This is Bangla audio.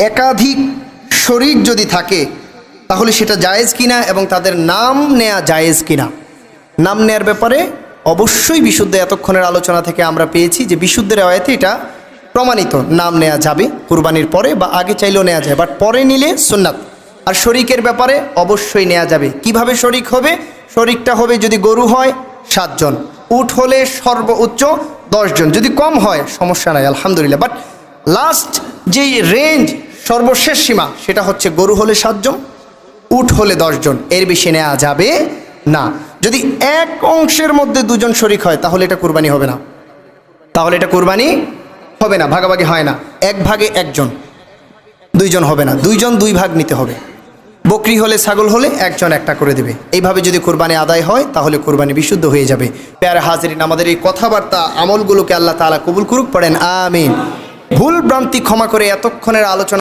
একাধিক শরীক যদি থাকে তাহলে সেটা জায়েজ কিনা এবং তাদের নাম নেয়া জায়েজ কিনা। নাম নেয়ার ব্যাপারে অবশ্যই বিশুদ্ধ এতক্ষণের আলোচনা থেকে আমরা পেয়েছি যে বিশুদ্ধ রেওয়ায়েতে এটা প্রমাণিত, নাম নেওয়া যাবে কুরবানির পরে বা আগে চাইলেও নেওয়া যায়, বাট পরে নিলে সুন্নাত। আর শরীকের ব্যাপারে অবশ্যই নেওয়া যাবে। কিভাবে শরীক হবে? শরীকটা হবে যদি গরু হয় 7 জন, উট হলে সর্বোচ্চ 10 জন, যদি কম হয় সমস্যা নাই আলহামদুলিল্লাহ। বাট লাস্ট যেই রেঞ্জ, সর্বশেষ সীমা, সেটা হচ্ছে গরু হলে 7 জন, উট হলে 10 জন, এর বেশি নেওয়া যাবে না। যদি এক অংশের মধ্যে 2 জন শরীক হয় তাহলে এটা কুরবানি হবে না, তাহলে এটা কুরবানি হবে না, ভাগাভাগি হয় না। 1 ভাগে 1 জন, 2 জন হবে না, 2 জন 2 ভাগ নিতে হবে। বকরি হলে, ছাগল হলে 1 জন একটা করে দেবে। এইভাবে যদি কুরবানি আদায় হয় তাহলে কুরবানি বিশুদ্ধ হয়ে যাবে। প্যারে হাজিরিন, আমাদের এই কথাবার্তা আমলগুলোকে আল্লাহ তাআলা কবুল করুক, পড়েন আমিন। ভুল ভ্রান্তি ক্ষমা করে এতক্ষণের আলোচনা